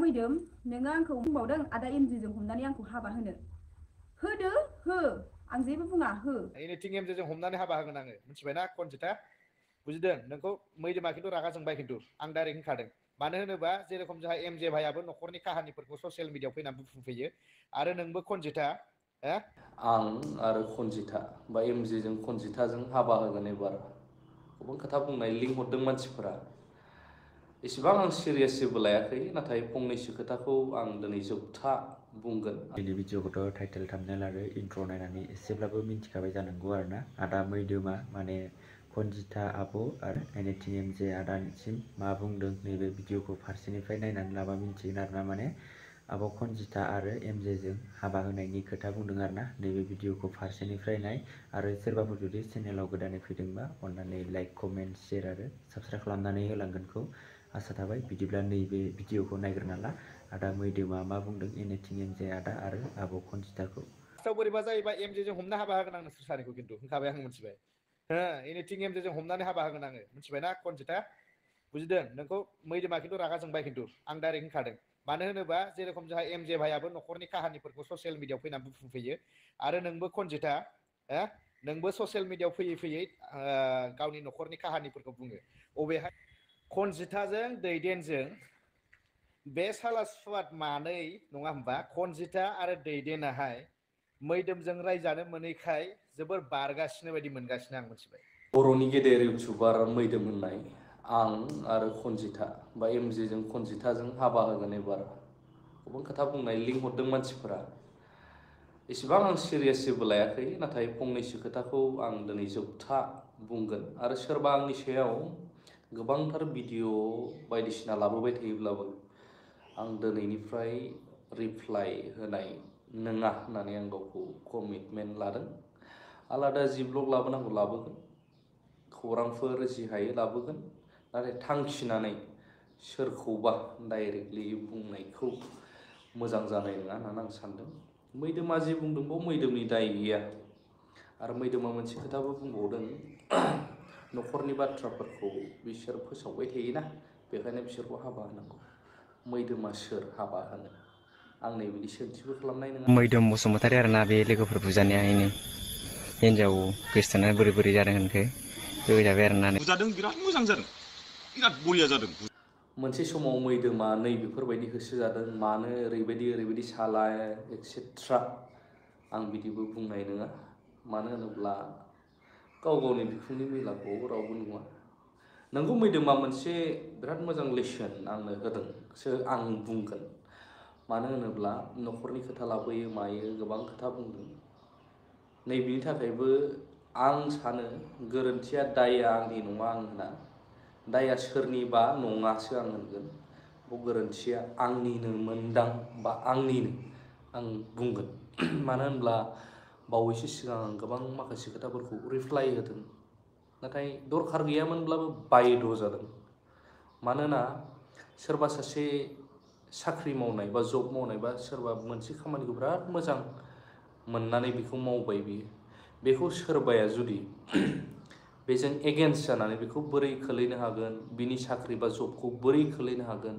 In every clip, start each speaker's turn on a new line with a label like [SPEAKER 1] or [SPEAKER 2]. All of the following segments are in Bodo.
[SPEAKER 1] मैदोम नोङो आंखौ बुंबावदों आदा एमजेजों हमनानै आंखौ हाबा होनो होदो हो आं जेबो बुङा हो
[SPEAKER 2] एनिथिं एमजेजों हमनानै हाबा होगोन आङो मिथिबायना कनजिता बुजिदों नोंखौ मैदोमा खिन्थु रागा जोंबाय खिन्थु आं डाइरेक्ट होनखादों मानो होनोबा जेरेखम जोंहा एमजे भाइयाबो न'खरनि काहानिफोरखौ ससियेल मिडियायाव फैनानै बुंफैयो आरो नोंबो कनजिता
[SPEAKER 3] आं आरो कनजिता बा एमजेजों कनजिताजों हाबा होगोन एबार गोबां खोथा बुंनाय लिंक हरदों मानसिफोरा एसेबां आं सिरियास जेबो लायाखै नाथाय फंनैसो खोथाखौ आं दिनै जोबथा बुंगोन
[SPEAKER 4] दिनै भिडिअखौथ' टाइटेल थाम्बनेल आरो इन्ट्र' नायनानै एसेब्लाबो मिन्थिखाबाय जानांगौ आरोना आदा मैदोमा माने कनजिता आब' आरो एनिथिं एमजे आदानिसिम मा बुंदों नैबे भिडिअखौ फारसेनिफ्राय नायनानै लाबा मिन्थिगोन आरोना माने आब' कनजिता आरो एमजेजों हाबा होनायनि खोथा बुंदों आरोना नैबे भिडिअखौ फारसेनिफ्राय नाय आरो सोरबाफोर जुदि चेनेलाव गोदानै फैदोंबा अन्नानै लाइक कमेन्ट शेयार आरो साबस्क्राइब खालामनानै होलांगोनखौ आसा थाबाय बिदिब्ला नैबे भिडिअखौ नायग्रोना ला आदा मैदोमा मा बुंदों एनिथिं एमजे आदा आरो आब' कनजिताखौ
[SPEAKER 2] बोरैबा जायोबा एमजेजों हमना हाबा होगोन आं नोंसोर सानैखौ खिन्थु होनखाबाय आं मिथिबाय एनिथिं एमजेजों हमनानै हाबा होगोन आङो मिथिबायना कनजिता बुजिदों नोंखौ मैदोमा खिन्थु रागा जोंबाय खिन्थु आं डाइरेक्ट होनखादों मानो होनोबा जेरेखम जोंहा एमजे भाइयाबो न'खरनि काहानिफोरखौ ससियेल मिडियायाव फैनानै बुंफैयो आरो नोंबो कनजिता नोंबो ससियेल मिडियायाव फैयै फैयै गावनि न'खरनि काहानिफोरखौ बुङो अबेहाय कनजिताजों दैदेनजों बे साला सुवाद मानै नङा होमबा कनजिता आरो दैदेनाहाय मैदोमजों रायजानो मोनैखाय जोबोर बारगासिनो बायदि मोनगासिनो आं मिथिबाय
[SPEAKER 3] बर'नि गेदेर इउटुबार मैदोम होननाय आं आरो कनजिता बा एमजेजों कनजिताजों हाबा होगोन एबार गोबां खोथा बुंनाय लिंक हरदों मानसिफोरा एसेबां आं सिरियास जेबो लायाखै नाथाय फंनैसो खोथाखौ आं दिनै जोबथा बुंगोन आरो सोरबा आंनि सायाव गोबांथार भिडिअ बायदिसिना लाबोबाय थायोब्लाबो आं दिनैनिफ्राय रिप्लाइ होनाय नङा होननानै आं गावखौ कमिटमेन्ट लादों आलादा जि ब्लग लाबोनांगौ लाबोगोन खौरांफोर जि हायो लाबोगोन नाथाय थांखिनानै सोरखौबा डाइरेक्टलि बुंनायखौ मोजां जानाय नङा होननानै आं सानदों मैदोमा जि बुंदों बाव मैदोमनि दाय गैया आरो मैदोमा मोनसे खोथाबो बुंबावदों न'खरनि बाथ्राफोरखौ बिसोर फोसावबाय थायोना बेखायनो बिसोरखौ हाबा होनांगौ मैदोमा सोर हाबा होनो आं नै बिदि सोंथिबो खालामनाय नङा
[SPEAKER 4] मैदोम बसुमतारी आरोना बे लोगोफोर बुजानाया हिन्जाव गोसथोना बोरै बोरै जादों होनखो होजाबाय आरोना
[SPEAKER 5] बुजादों बिराद मोजां जादों बिराद बरिया जादों
[SPEAKER 3] मोनसे समाव मैदोमा नै बेफोरबायदि होसोजादों मानो ओरैबायदि सालाय एक्सेट्रा आं बिदिबो बुंनाय नङा मानो होनोब्ला गाव गावनि बिखुंनि मैलाखौ रावबो नुवा नोंगौ मैदोमा मोनसे बिराद मोजां लेसन आंनो होदोंसो आं बुंगोन मानो होनोब्ला न'खरनि खोथा लाबोयो मायो गोबां खोथा बुंदों नैबेनि थाखायबो आं सानो गोरोन्थिया दायआ आंनि नङा आं होना दायआ सोरनिबा नङासो आं होनगोन गोरोन्थिया आंनिनो मोनदां बा आंनिनो आं बुंगोन मानो होनब्ला बावैसो सिगां आं गोबां माखासे खोथाफोरखौ रिप्लाइ होदों नाथाय दरखार गैयामोनब्लाबो बायद' जादों मानोना सोरबा सासे साख्रि मावनाय बा जब मावनाय बा सोरबा मोनसे खामानिखौ बिराद मोजां मोननानै बेखौ मावबाय बियो बेखौ सोरबाया जुदि बेजों एगेन्स्ट जानानै बेखौ बोरै खोलैनो हागोन बिनि साख्रि बा जबखौ बोरै खोलैनो हागोन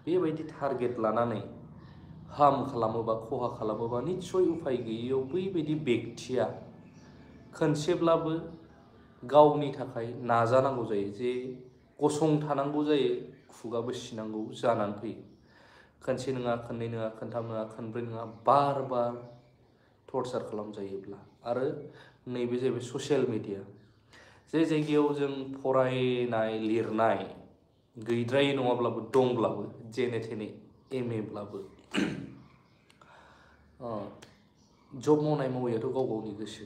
[SPEAKER 3] बेबायदि टारगेट लानानै हार्म खालामोबा खहा खालामोबा निस्सय उफाय गैयैयाव बैबायदि बेक्तिया खनसेब्लाबो गावनि थाखाय नाजानांगौ जायो जे गसंथानांगौ जायो खुगाबो सिनांगौ जानानै फैयो खनसे नङा खननै नङा खनथाम नङा खनब्रै नङा बार बार टर्चार खालामजायोब्ला आरो नैबे जाहैबाय ससियेल मिडिया जे जायगायाव जों फरायनाय लिरनाय गैद्रायै नङाब्लाबो दंब्लाबो जेने थेने एमएब्लाबो जब मावनाय मावैयाथ' गाव गावनि गोसो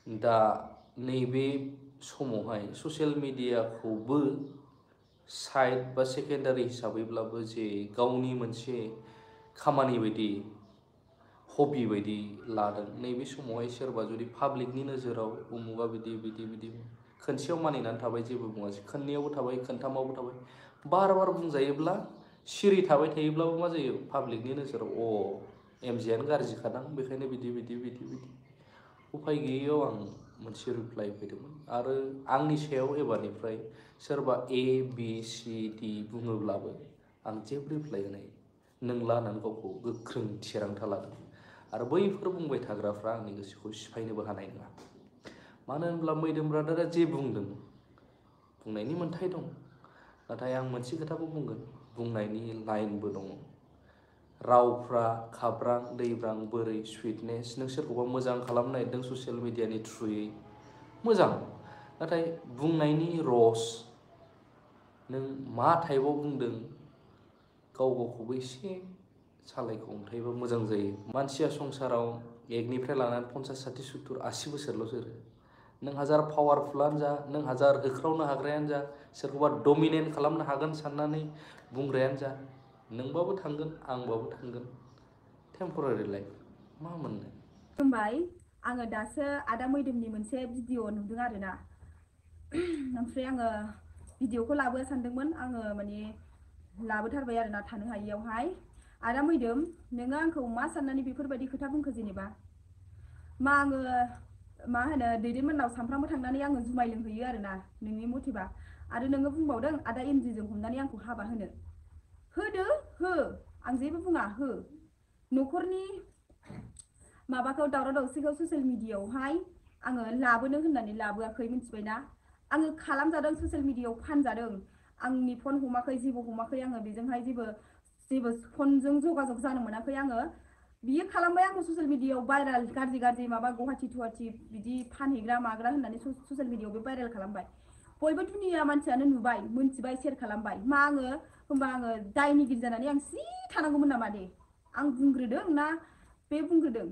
[SPEAKER 3] दा नैबे समावहाय ससियेल मिडियाखौबो साइड बा सेकेन्डारि हिसाबैब्लाबो जे गावनि मोनसे खामानि बायदि हबि बायदि लादों नैबे समावहाय सोरबा जुदि पाब्लिकनि नोजोराव उमुगा बिदि खनसेयाव मानिनानै थाबाय जेबो बुङासै खननैयावबो थाबाय खनथामावबो थाबाय बार बार बुंजायोब्ला सिरि थाबाय थायोब्लाबो मा जायो पाब्लिकनि नोजोराव एमजेआनो गाज्रिखादां बेखायनो बिदि उफाय गैयैयाव आं मोनसे रिप्लाइ फैदोंमोन आरो आंनि सायाव एबारनिफ्राय सोरबा ए बि सि डि बुङोब्लाबो आं जेबो रिप्लाइ होनाय नंला होननानै गावखौ गोख्रों थिरांथा लादों आरो बैफोर बुंबाय थाग्राफ्रा आंनि गोसोखौ सिफायनोबो हानाय नङा। मानो होनब्ला मैदोम ब्रादारा जे बुंदों बुंनायनि मोन्थाय दं, नाथाय आं मोनसे खोथाखौ बुंगोन, बुंनायनि लाइनबो दङ। रावफ्रा खाब्रां दैब्रां बोरै सुइटनेस, नों सोरखौबा मोजां खालामनो नागिरदों ससियेल मिडियानि थ्रुयै मोजां, नाथाय बुंनायनि रस, नों मा टाइपआव बुंदों गाव गावखौबो एसे सालायखौ हमथायोबा मोजां जायो। मानसिया संसाराव 1निफ्राय लानानै 50, 60, 70, 80 बोसोरल' जोरो। नों हाजार पावारफुलानो जा, नों हाजार होख्रावनो हाग्रायानो जा, सोरखौबा डमिनेट खालामनो हागोन साननानै बुंग्रायानो जा, नोंबाबो थांगोन आंबाबो थांगोन, टेम्परारि लाइफ मा मोननो।
[SPEAKER 1] बुंबाय आङो दासो आदा मैदोमनि मोनसे भिडिअ नुदों आरोना। ओमफ्राय आङो भिडिअखौ लाबोनो सानदोंमोन, आङो माने लाबोथारबाय आरोना थानो हायियावहाय। आदा मैदोम, नोङो आंखौ मा साननानै बेफोरबायदि खोथा बुंखो जेनेबा? मा आङो मा होनो दैदेनमोननाव सानफ्रामबो थांनानै आङो जुमाय लोंहैयो आरोना नोंनि मथेबा, आरो नोङो बुंबावदों आदा एमजिजों हमनानै आंखौ हाबा होनो। होदो हो, आं जेबो बुङा, हो। न'खरनि माबाखौ दावराव दावसिखौ ससियेल मिडियायावहाय आङो लाबोनो होननानै लाबोआखै, मिथिबायना? आङो खालामजादों, ससियेल मिडियायाव फानजादों, आंनि फन हमाखै, जेबो हमाखै, आङो बेजोंहाय जेबो फनजों जगाजग जानो मोनाखै आङो। बियो खालामबाय आंखौ ससियेल मिडियायाव भाइराल, गाज्रि माबा गुवाहाटि थुवाहाटि बिदि फानहैग्रा माग्रा होननानै ससियेल मिडियायाव बे भाइराल खालामबाय। बयबो दुनिया मानसियानो नुबाय, मोनथिबाय, शेयार खालामबाय। मा आङो होमबा आङो दायनिगिरि जानानै आं सिरि थानांगौमोन नामा दे? आं बुंग्रोदों ना बे बुंग्रोदों?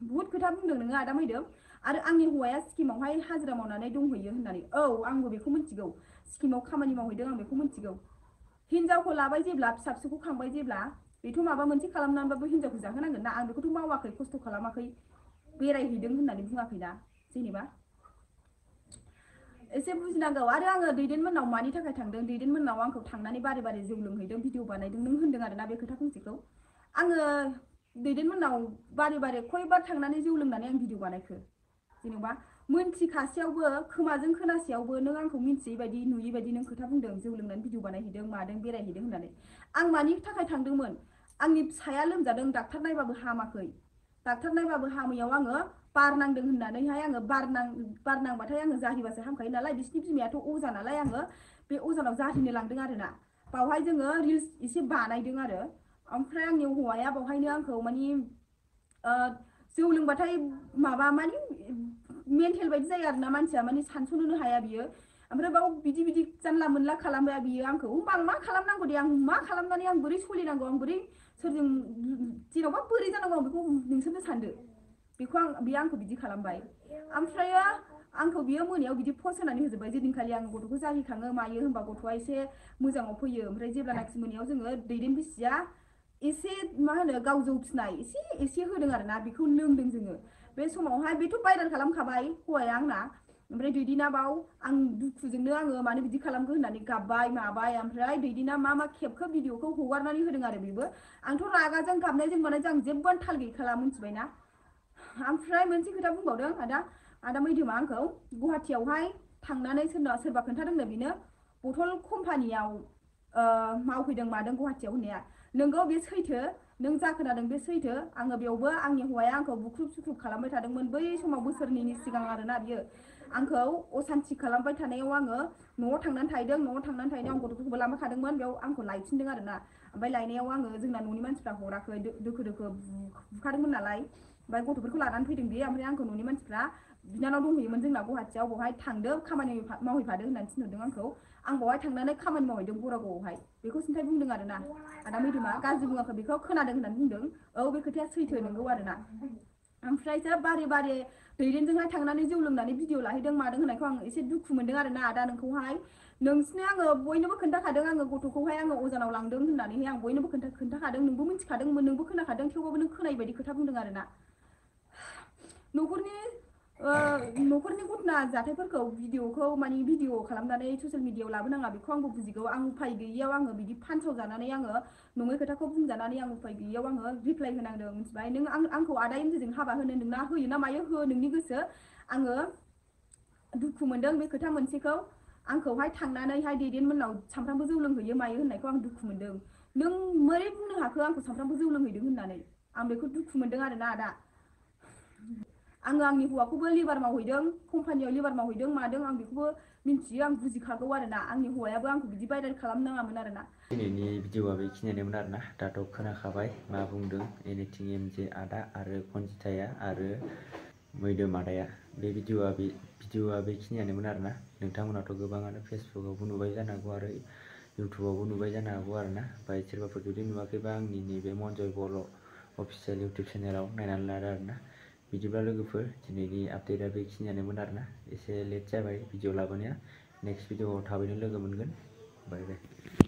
[SPEAKER 1] बुहुत खोथा बुंदों नोङो आदा मैदोम। आरो आंनि हौवाया सिक्किमावहाय हाजिरा मावनानै दंहैयो होननानै। औ, आंबो बेखौ मिथिगौ, सिक्किमाव खामानि मावहैदों, आं बेखौ मिथिगौ। हिनजावखौ लाबाय जेब्ला, फिसा फिसौखौ खांबाय जेब्ला, बेथ' माबा मोनसे खालामनानैबाबो हिनजावखौ जाहोनांगोन ना। आं बेखौथ' मावाखै, खस्थ' खालामाखै, बेरायहैदों होननानै बुङाखै ना जेनेबा। एसे बुजिनांगौ। आरो आङो दैदेनमोननाव मानि थाखाय थांदों, दैदेनमोननाव आंखौ थांनानै बारे बारे जौ लोंहैदों, भिडिअ बानायदों, नों होनदों आरोना बे खोथा फंसेखौ। आङो दैदेनमोननाव बारे बारे खयबार थांनानै जौ लोंनानै आं भिडिअ बानायखो? जेनेबा मोनथिखासेयावबो, खोमाजों खोनासेयावबो नों आंखौ मिन्थियै बायदि नुयै बायदि नों खोथा बुंदों, जौ लोंनानै भिडिअ बानायहैदों मादों बेरायहैदों होननानै। आं मानि थाखाय थांदोंमोन? आंनि फिसाया लोमजादों, डाक्टार नायबाबो हामाखै। डाक्टार नायबाबो हामैयाव आङो बार नांदों होननानैहाय आङो बार नांबाथाय आङो जारिबासो हामखायो नालाय, बिसिनि बिमायाथ' अजा नालाय, आङो बे अजानाव जारिनो लांदों आरोना। बावहाय जोङो रिल्स एसे बानायदों आरो। ओमफ्राय आंनि हौवाया बावहायनो आंखौ मानि जौ लोंबाथाय माबा मानि मेन्टेल बायदि जायो आरोना मानसिया, मानि सानस'नोनो हाया बियो। ओमफ्राय बाव बिदि जानला मोनला खालामबाय बियो आंखौ। होमबा आं मा खालामनांगौ दे? आं मा खालामनानै आं बोरै सोलिनांगौ? आं बोरै सोरजों जेन'बा बोरै जानांगौ आं बेखौ नोंसोरनो सानदो। बियो आंखौ बिदि खालामबाय। ओमफ्रायो आंखौ बियो मोनायाव बिदि पस्ट होनानै होजोब्बाय। जेदिनखालि आं गथ'खौ जारिखाङो मायो होनबा गथ'आ एसे मोजाङाव फैयो। ओमफ्राय जेब्लानाखि मोनायाव जोङो दैदेन बिसिया एसे मा होनो गाव जौ फिनाय एसे होदों आरोना, बेखौ लोंदों जोङो। बे समावहाय बेथ' भाइरेल खालामखाबाय हौवाया आंना। ओमफ्राय दैदेना बाव आं दुखुजोंनो आङो मानो बिदि खालामखो होननानै गाबबाय माबाय। ओमफ्राय दैदेना मा खेबखो भिडिअखौ हगारनानै होदों आरो बेबो। आंथ' रागाजों गाबनायजों मानायजों आं जेबो थाल गैखाला, मिथिबायना? ओमफ्राय मोनसे खोथा बुंबावदों आदा मैदोमा आंखौ गुवाहाटियावहाय थांनानै सोरबा खोन्थादोंनो बेनो बथल कम्पानियाव मावफैदों मादों गुवाहाटियाव होननाया। नोंगौ, बे सैथो, नों जा खोनादों बे सैथो। आङो बेयावबो आंनि हौवाया आंखौ बुख्रुब सुख्रुब खालामबाय थादोंमोन बै समाव, बोसोरनैनि सिगां आरोना बियो। आंखौ असान्थि खालामबाय थानायाव आङो न'आव थांनानै थाहैदों। न'आव थांनानै थाहैनायाव आं गथ'फोरखौबो लांफाखादोंमोन, बेयाव आंखौ लायफिनदों आरोना। ओमफ्राय लायनायाव आङो जोंना न'नि मानसिफ्रा हराखै, दोखो बुखादोंमोन नालाय। ओमफ्राय गथ'फोरखौ लानानै फैदों बियो। ओमफ्राय आंखौ न'नि मानसिफ्रा, बिनानाव दंहैयोमोन जोंना गुवाहाटियाव, बेवहाय थांदों खामानि मावहैफादों होननानै थिनहरदों आंखौ। आं बेवहाय थांनानै खामानि मावहैदों बरागावआवहाय। बेखौ सिन्थाय बुंदों आरोना आदा मैदोमा, गाज्रि बुङाखै, बेखौ खोनादों होननानै बुंदों। औ, बे खोथाया सैथो, नंगौ आरोना। ओमफ्रायसो बारे दैदेनजोंहाय थांनानै जौ लोंनानै भिडिअ लाहैदों मादों होननायखौ आं एसे दुखु मोनदों आरोना आदा नोंखौहाय। नोंसिनो आङो बयनोबो खोन्थाखादों, आङो गथ'खौहाय आङो अजानाव लांदों होननानैहाय आं बयनोबो खोन्थाखादों, नोंबो मिथिखादोंमोन, नोंबो खोनाखादों, थेवबाबो नों खोनायै बायदि खोथा बुंदों आरोना। न'खरनि घटना जाथायफोरखौ भिडिअ खालामनानै ससियेल मिडियायाव लाबोनाङा, बेखौ आंबो बुजिगौ। आं उफाय गैयियाव आङो बिदि फानसाव जानानै, आङो नङै खोथाखौ बुंजानानै आं उफाय गैयियाव आङो रिप्लाइ होनांदों, मिथिबाय? नों आंखौ आदा एमजिजों हाबा होनो नोंना होयो ना मायो, हो, नोंनि गोसो। आङो दुखु मोनदों बे खोथा मोनसेखौ। आंखौहाय थांनानैहाय दैदेनमोननाव सामफ्रामबो जौ लोंहैयो मायो होननायखौ आं दुखु मोनदों। नों मारै बुंनो हाखो आंखौ सामफ्रामबो जौ लोंहैदों होननानै? आं बेखौ दुखु मोनदों आरोना आदा। आङो आंनि हौवाखौबो लिभार मावहैदों, कम्पानियाव लिभार मावहैदों मादों आं बेखौबो मिन्थियो, आं बुजिखागौ आरोना। आंनि हौवायाबो आंखौ बिदि भाइरेल खालामनाङामोन आरोना।
[SPEAKER 4] दिनैनि भिडिअआ बेखिनियानोमोन आरोना। दाथ' खोनाखाबाय मा बुंदों एनिथिं एमजे आदा आरो कनजिथाया आरो मैदोम आदाया। बे भिडिअआ बेखिनियानोमोन आरोना। नोंथांमोनाथ' गोबाङानो फेसबुकआवबो नुबाय जानो हागौ आरो इउटुबावबो नुबाय जानो हागौ आरोना। ओमफ्राय सोरबाफोर जुदि नुवाखैबा आंनि नैबे मनजय बर' अफिसियेल इउटुब चेनेलाव नायनानै लादो आरोना। बिदिब्ला लोगोफोर दिनैनि आपडेटआ बेखिनियानोमोन आरोना। एसे लेट जाबाय भिडिअ लाबोनाया। नेक्स्ट भिडिअआव थाबैनो लोगो मोनगोन। बाय बाय।